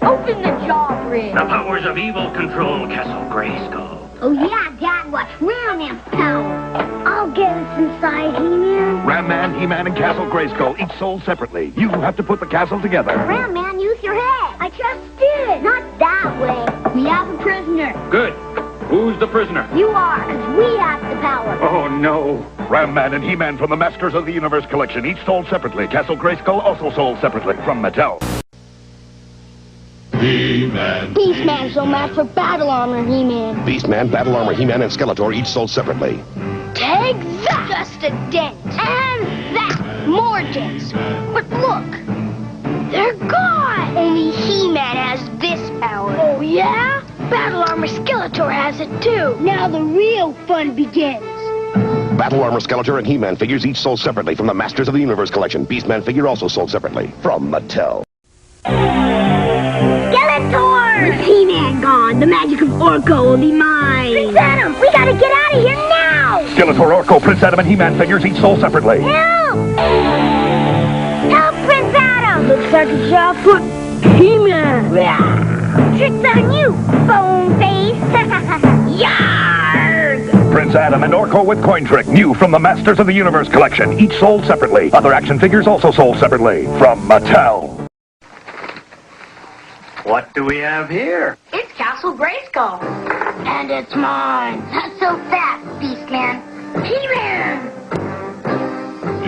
Open the jaw bridge. The powers of evil control Castle Grayskull. Oh yeah, Dad, what's Ram Man's power? I'll get us inside, He-Man. Ram Man, He-Man, and Castle Grayskull, each sold separately. You have to put the castle together. Ram Man, use your head. I just did. Not that way. We have a prisoner. Good. Who's the prisoner? You are, because we have the power. Oh, no. Ram Man and He-Man from the Masters of the Universe collection, each sold separately. Castle Grayskull also sold separately from Mattel. He-Man. Beastman's so mad for battle armor, He-Man. Beastman, Battle Armor, He-Man, and Skeletor each sold separately. Take that! Just a dent. And that! More dents. But look! They're gone! Only He-Man has this power. Oh, yeah? Battle armor Skeletor has it, too. Now the real fun begins. Battle Armor, Skeletor, and He-Man figures each sold separately from the Masters of the Universe collection. Beastman figure also sold separately from Mattel. Skeletor! With He-Man gone, the magic of Orko will be mine. Prince Adam, we gotta get out of here now! Skeletor, Orko, Prince Adam, and He-Man figures each sold separately. Help! Help, Prince Adam! Looks like a job for He-Man. Trick's on you, bone face. Yarg! Prince Adam and Orko with Coin Trick, new from the Masters of the Universe collection, each sold separately. Other action figures also sold separately from Mattel. What do we have here? It's Castle Grayskull. And it's mine. Not so fast, Beastman. He-Man!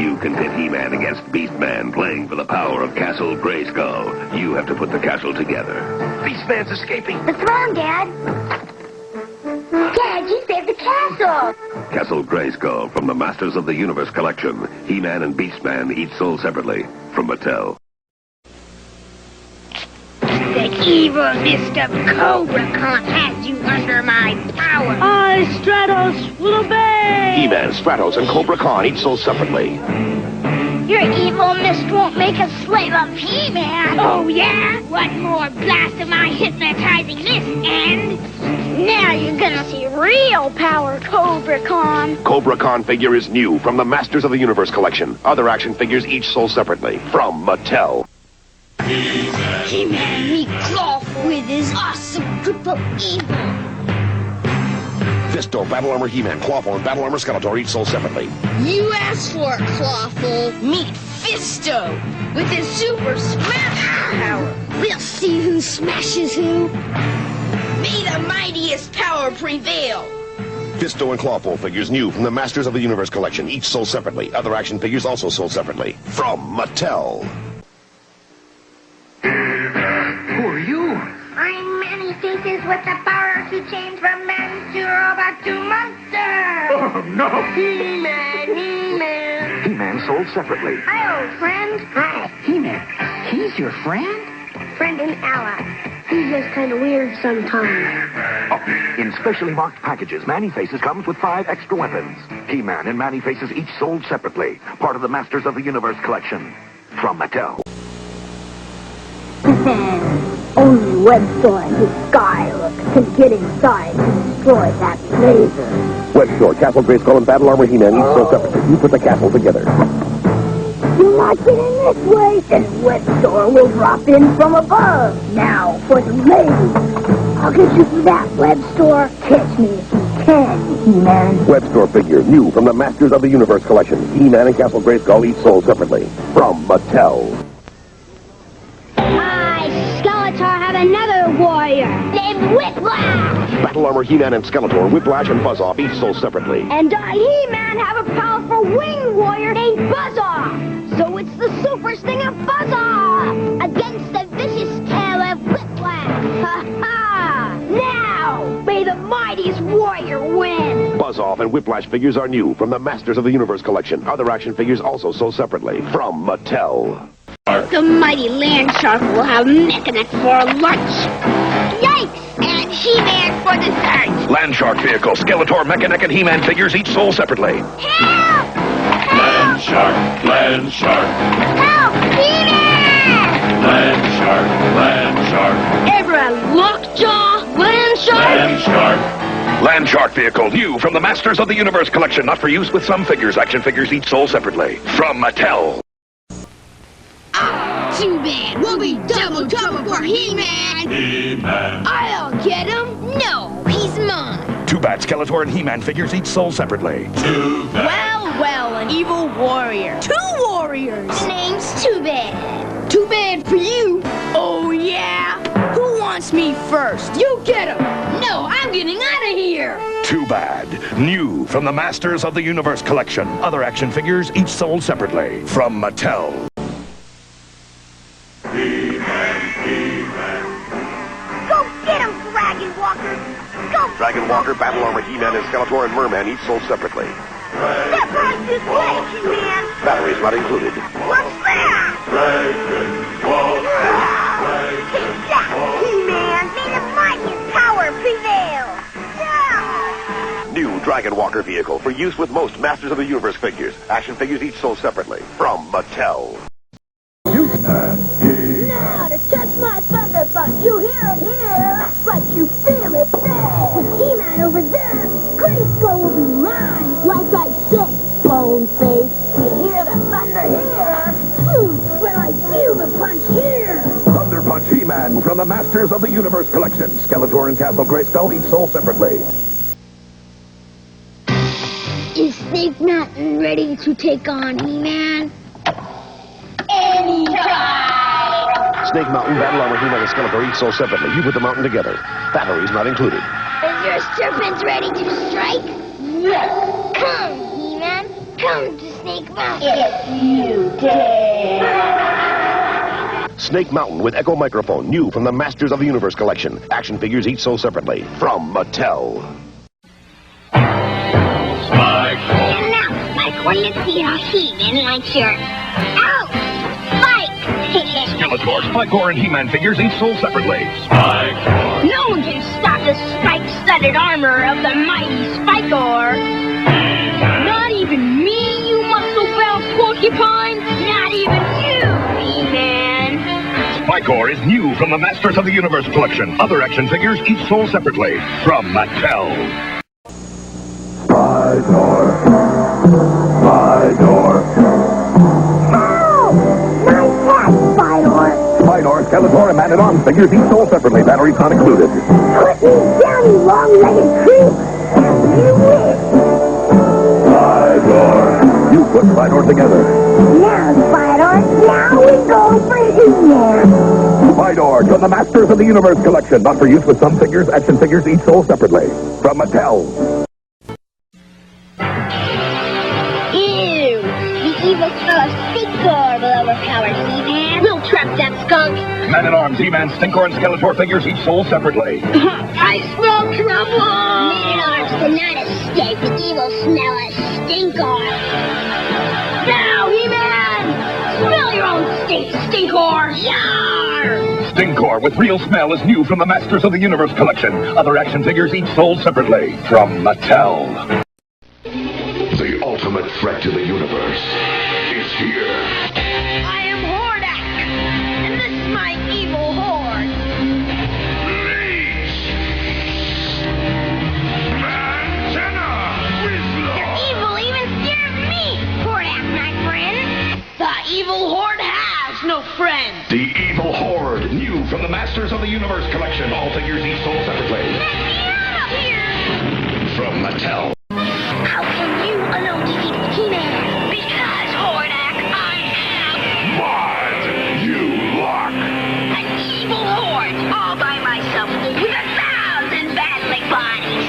You can pit He-Man against Beastman, playing for the power of Castle Grayskull. You have to put the castle together. Beastman's escaping. What's wrong, Dad? Dad, you saved the castle. Castle Grayskull from the Masters of the Universe collection. He-Man and Beastman each sold separately from Mattel. The evil mist of Cobra Con has you under my power. I, Stratos, will obey. He-Man, Stratos, and Cobra Khan each sold separately. Your evil mist won't make a slave of He-Man. Oh, yeah? One more blast of my hypnotizing mist, and now you're gonna see real power, Cobra Con. Cobra Khan figure is new from the Masters of the Universe collection. Other action figures each sold separately from Mattel. He-Man meet Clawful with his awesome grip of evil. Fisto, Battle Armor He-Man, Clawful, and Battle Armor Skeletor each sold separately. You asked for it, Clawful. Meet Fisto with his super smash power. We'll see who smashes who. May the mightiest power prevail. Fisto and Clawful figures new from the Masters of the Universe collection, each sold separately. Other action figures also sold separately from Mattel. Who are you? I'm Many Faces with the power to change from man to robot to monster. Oh, no. He-Man, He-Man. He-Man sold separately. Hi, old friend. Hi. He-Man, he's your friend? Friend and ally. He's just kind of weird sometimes. Oh, in specially marked packages, Manny Faces comes with 5 extra weapons. He-Man and Manny Faces each sold separately. Part of the Masters of the Universe collection from Mattel. Only Webstore and his Skylook can get inside and destroy that laser. Webstore, Castle Grayskull, and Battle Armor He-Man each sold separately. You put the castle together. You're not getting this way, then Webstore will drop in from above. Now for the ladies. I'll get you for that, Webstore. Catch me if you can, He-Man. Webstore figure new from the Masters of the Universe collection. He-Man and Castle Grayskull each sold separately from Mattel. Skeletor have another warrior named Whiplash. Battle Armor He-Man and Skeletor, Whiplash, and Buzz-Off each sold separately. And I, He-Man, have a powerful winged warrior named Buzz-Off. So it's the super stinger Buzz-Off against the vicious tail of Whiplash. Ha-ha! Now, may the mightiest warrior win. Buzz-Off and Whiplash figures are new from the Masters of the Universe collection. Other action figures also sold separately from Mattel. The mighty land shark will have Mechanic for lunch. Yikes! And He-Man for dessert. Land Shark vehicle, Skeletor, Mechanic, and He-Man figures each sold separately. Help! Land Shark, Land Shark. Help! He-Man! Land Shark, Land Shark. Everyone, Lockjaw, Land Shark. Land Shark. Land Shark vehicle, new from the Masters of the Universe collection, not for use with some figures. Action figures each sold separately from Mattel. Too bad. We'll be double trouble for He-Man. He-Man. I'll get him. No, he's mine. Too bad Skeletor and He-Man figures each sold separately. Too bad. Well, an evil warrior. 2 warriors. The name's Too Bad. Too bad for you. Oh, yeah? Who wants me first? You get him. No, I'm getting out of here. Too bad. New from the Masters of the Universe collection. Other action figures each sold separately. From Mattel. Go get him, Dragon Walker. Go. Dragon Walker, Battle Armor, He-Man, and Skeletor and Merman each sold separately. Step right this way, He-Man. Batteries not included. What's that? Dragon Walker. Take that, He-Man. May the might and power prevail. New Dragon Walker vehicle for use with most Masters of the Universe figures. Action figures each sold separately. From Mattel. Now to touch my thunder punch, you hear it here, but you feel it there. With He-Man over there, Grayskull will be mine. Like I said, Boneface, you hear the thunder here, but I feel the punch here. Thunder Punch He-Man from the Masters of the Universe collection. Skeletor and Castle Grayskull each sold separately. Is Snake Mountain ready to take on He-Man? Anytime! Snake Mountain, Battle Armor, He-Man, and Skeletor each sold separately. You put the mountain together. Batteries not included. Is your serpent ready to strike? Yes! Come, He-Man. Come to Snake Mountain. If you dare. Snake Mountain with Echo Microphone. New from the Masters of the Universe collection. Action figures each sold separately. From Mattel. Spike. Now, Spike, let's see how He-Man likes your... Ow! Spike! Skeletor, Spikor, and He-Man figures each sold separately. Spike. No one can stop the spike-studded armor of the mighty Spikor. Not even me, you muscle-bound porcupine. Not even you, He-Man. Spikor is new from the Masters of the Universe collection. Other action figures each sold separately. From Mattel. Spikor. Spidor, Skeletor, and Man-at-Arms figures each sold separately. Batteries not included. Put me down, you long-legged creep. You win. Spidor. You put Spidor together. Now, Spidor, now we go for He-Man. Spidor from the Masters of the Universe collection. Not for use with some figures. Action figures each sold separately. From Mattel. Ew, the evil smell of Stinkor will overpower He-Man. We'll trap that skunk. Man-at-Arms, He-Man, Stinkor, and Skeletor figures each sold separately. I smell trouble. Man-at-Arms cannot escape the evil smell of Stinkor. Now, He-Man, smell your own stink, Stinkor. Yarr! Stinkor with real smell is new from the Masters of the Universe collection. Other action figures each sold separately. From Mattel. The ultimate threat to the universe is here. I am Hordak, and this is my evil horde. You're evil even scares me, Hordak, my friend. The evil horde has no friends. The Evil Horde, new from the Masters of the Universe collection. All figures each sold separately. Let me out of here. From Mattel. How can you alone defeat He-Man? Because, Hordak, I am You lock. an evil horde all by myself with 1,000 battling bodies.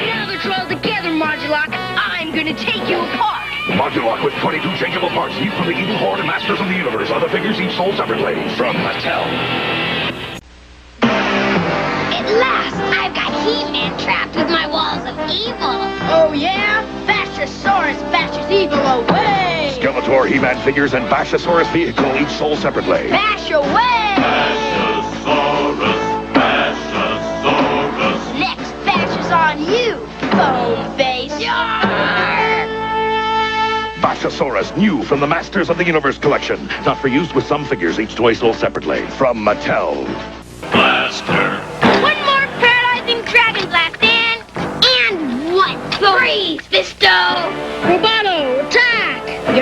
Now they're all together, Modulok. I'm gonna take you apart. Modulok with 22 changeable parts, new from the Evil Horde and Masters of the Universe. Other figures each sold separately. From Mattel. At last, I've got He-Man trapped with my walls of evil. Oh, yeah? Bashosaurus bashes evil away. Skeletor, He-Man figures, and Bashosaurus vehicle each sold separately. Bash away. Bashosaurus. Bashosaurus. Next bash is on you, Boneface. Bashosaurus, new from the Masters of the Universe collection. Not for use with some figures, each toy sold separately. From Mattel. Blaster. One more paralyzing dragon blast, and what? Freeze, Fisto!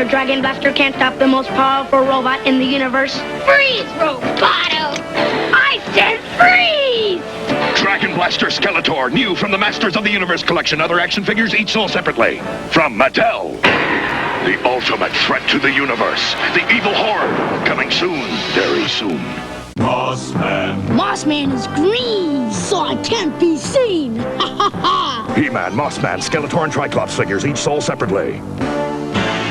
Dragon Blaster can't stop the most powerful robot in the universe. Freeze, Roboto! I said freeze! Dragon Blaster Skeletor, new from the Masters of the Universe collection. Other action figures each sold separately. From Mattel. The ultimate threat to the universe. The Evil Horde. Coming soon. Very soon. Mossman. Mossman is green, so I can't be seen. Ha ha ha! He-Man, Mossman, Skeletor, and Triclops figures each sold separately.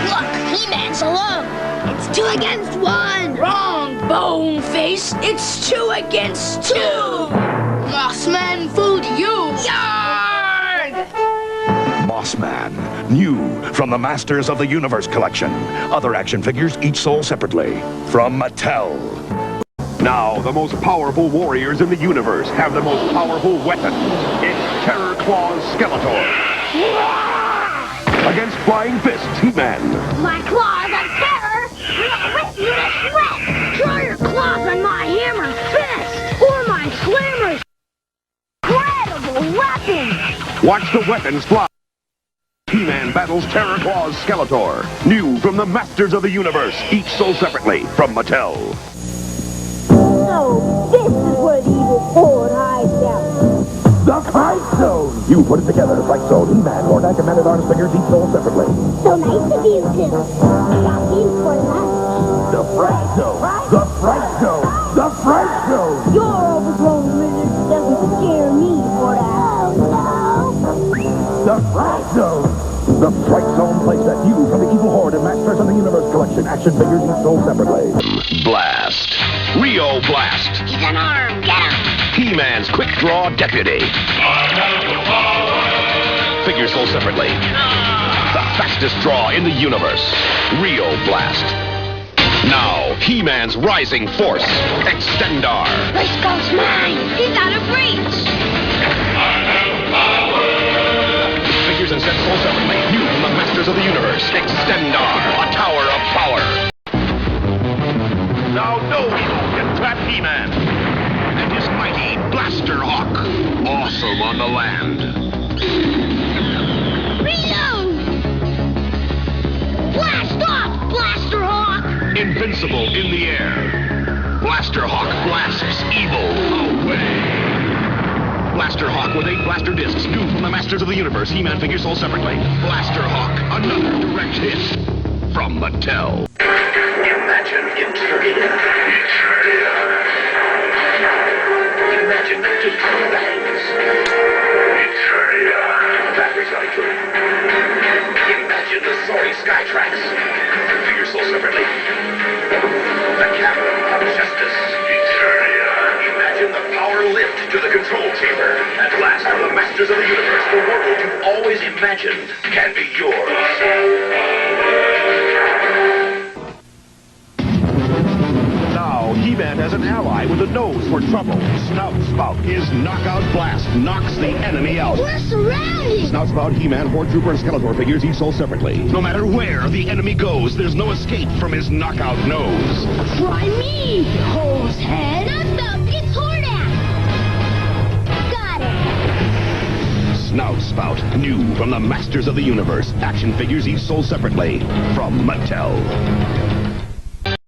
Look, He-Man's alone. It's 2 against 1. Wrong, Boneface. It's 2 against 2. Mossman fooled you. Yarg! Mossman, new from the Masters of the Universe collection. Other action figures each sold separately. From Mattel. Now, the most powerful warriors in the universe have the most powerful weapon. It's Terror Claws Skeletor. Against Flying Fists, He-Man. My claws are terror! We'll rip you to shreds! Try your claws on my hammer fist! Or my slammer's incredible weapon! Watch the weapons fly. He-Man battles Terror Claws Skeletor. New from the Masters of the Universe, each sold separately from Mattel. So, this is where the Evil Horde hides out. The Fright Zone! You put it together, the Fright Zone. He-Man, Horde, accompanying artist figures each sold separately. So nice of you two. Stop in for lunch. The Fright Zone! The Fright Zone! The Fright Zone! Your overgrown lizard doesn't scare me, Horde. Oh, no. The Fright Zone! The Fright Zone playset, new from the Evil Horde and Masters of the Universe collection. Action figures each sold separately. Blast. Rio Blast. He's unarmed. Get him. He-Man's Quick Draw Deputy. Figures sold separately. The fastest draw in the universe. Rio Blast. Now, He-Man's Rising Force. Extendar. Grayskull's mine. He's out of reach. Figures and sets sold separately. New from the Masters of the Universe. Extendar. A tower of power. Now, no evil can trap He-Man. And his mighty Blaster Hawk. Awesome on the land. Reload! Blast off, Blaster Hawk! Invincible in the air. Blaster Hawk blasts evil away. Blaster Hawk with 8 blaster discs, new from the Masters of the Universe. He-Man figures sold separately. Blaster Hawk, another direct hit from Mattel. Imagine Eternia. Imagine the bangs. Eternia. That recycling. Imagine the soaring sky tracks. Figures sold separately. The cavern of justice. Eternia. Imagine the power lift to the control chamber. At last, from the Masters of the Universe, the world you've always imagined can be yours. Now, He-Man has an ally with a nose for trouble. Snout Spout. His knockout blast knocks the enemy out. We're surrounded! Snout Spout, He-Man, Horde Trooper, and Skeletor figures each sold separately. No matter where the enemy goes, there's no escape from his knockout nose. Try me, hose head. Stop! It's Hordak! Got it! Snout Spout, new from the Masters of the Universe. Action figures each sold separately from Mattel.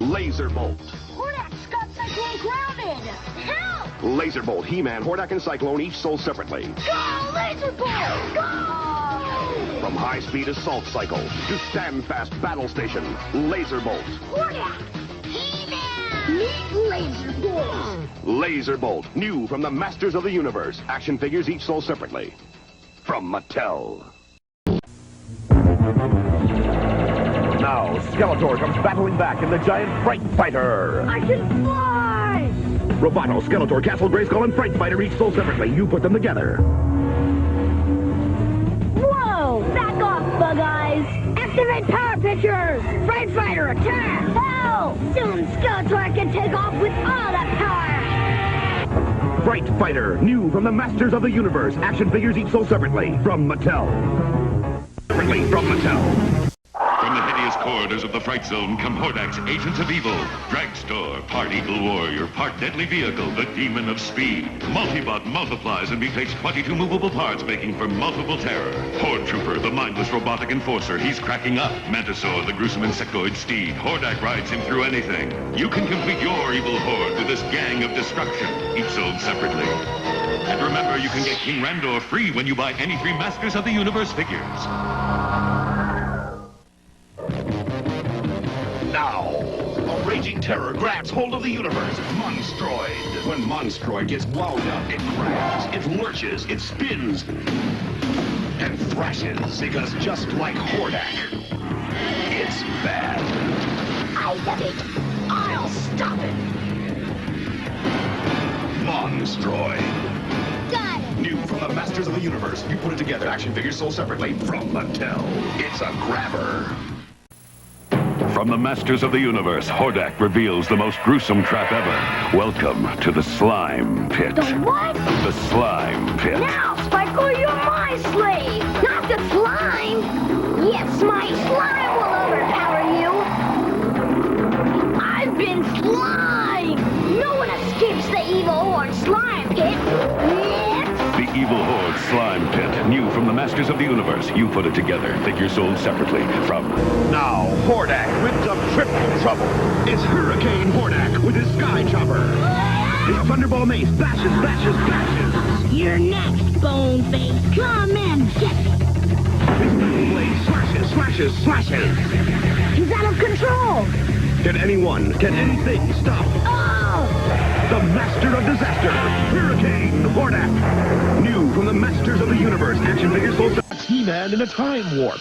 Laser Bolt. Hordak's got Cyclone grounded! Help! Laser Bolt, He-Man, Hordak, and Cyclone each sold separately. Go, Laser Bolt! Go! From high-speed assault cycle to stand-fast battle station, Laser Bolt. Hordak! He-Man! Meet Laser Bolt! Laser Bolt, new from the Masters of the Universe. Action figures each sold separately from Mattel. Now, Skeletor comes battling back in the giant Fright Fighter. I can fly! Roboto, Skeletor, Castle Grayskull, and Fright Fighter each sold separately. You put them together. Whoa! Back off, Bug Eyes! Activate power pictures! Fright Fighter, attack! Hell! Soon Skeletor can take off with all that power! Fright Fighter, new from the Masters of the Universe. Action figures each sold separately from Mattel. Separately from Mattel. From the hideous core Marauders of the Fright Zone come Hordak's Agents of Evil. Dragstore, part Eagle Warrior, part Deadly Vehicle, the Demon of Speed. Multibot multiplies and retakes 22 movable parts, making for multiple terror. Horde Trooper, the mindless robotic enforcer, he's cracking up. Mantisaur, the gruesome insectoid steed. Hordak rides him through anything. You can complete your Evil Horde with this gang of destruction, each sold separately. And remember, you can get King Randor free when you buy any 3 Masters of the Universe figures. Now, a raging terror grabs hold of the universe. Monstroid. When Monstroid gets wound up, it grabs, it lurches, it spins, and thrashes. Because just like Hordak, it's bad. I love it. I'll stop it. Monstroid. Got it. New from the Masters of the Universe. You put it together. Action figures sold separately from Mattel. It's a grabber. From the Masters of the Universe, Hordak reveals the most gruesome trap ever. Welcome to the Slime Pit. The what? The Slime Pit. Now, Spike, you're my slave, not the slime. Yes, my slime will overpower you. I've been slime. No one escapes the Evil Horde slime pit. The Evil Horde Slime Pit. New from the Masters of the Universe. You put it together. Figures sold separately from... Now, Hordak whips up triple trouble. It's Hurricane Hordak with his Sky Chopper. His Thunderball mace bashes. You're next, Boneface. Come and get it. His metal blade slashes. He's out of control. Can anything stop the Master of Disaster, Hurricane Hordak? New from the Masters of the Universe. Action figures sold to He-Man in a time warp.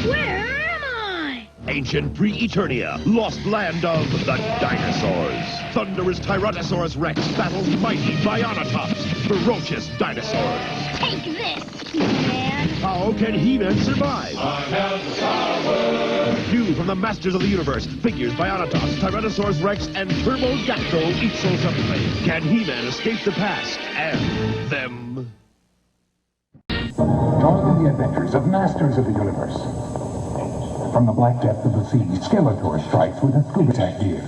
Where am I? Ancient pre-Eternia, lost land of the dinosaurs. Thunderous Tyrannosaurus Rex battles mighty Bionatops, ferocious dinosaurs. Take this, He-Man. How can He-Man survive? I have the power. New from the Masters of the Universe, figures Bionatops, Tyrannosaurus Rex, and Turbogastro each sold separately. Can He-Man escape the past and them? Join the adventures of Masters of the Universe. From the black depth of the sea, Skeletor strikes with a scuba tech gear.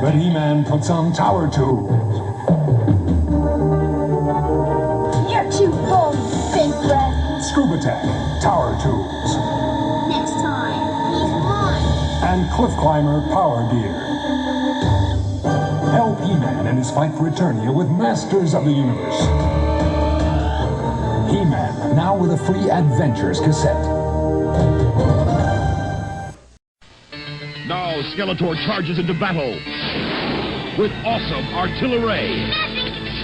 But He-Man puts on tower tubes. You're too bold, big breath. Scuba tech, tower tubes, Next time, he's mine. and cliff climber power gear. Help He-Man in his fight for Eternia with Masters of the Universe. He-Man, now with a free Adventures cassette. Now Skeletor charges into battle with awesome artillery.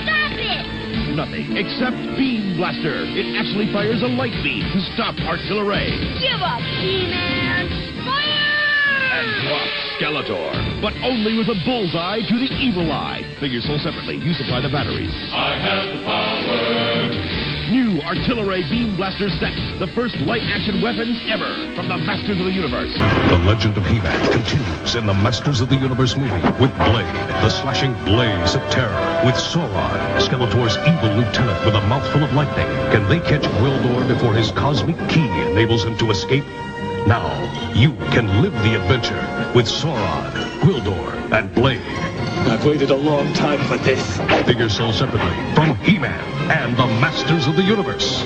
Stop it! Nothing except Beam Blaster. It actually fires a light beam to stop artillery. Give up, He-Man. Fire! And drops Skeletor, but only with a bullseye to the evil eye. Figures sold separately. You supply the batteries. I have the power. New Artillery Beam Blaster set. The first light-action weapons ever from the Masters of the Universe. The legend of He-Man continues in the Masters of the Universe movie with Blade, the slashing blaze of terror. With Sauron, Skeletor's evil lieutenant with a mouthful of lightning. Can they catch Gwildor before his cosmic key enables him to escape? Now, you can live the adventure with Sauron, Gwildor, and Blade. I've waited a long time for this. Figures sold separately from He-Man and the Masters of the Universe.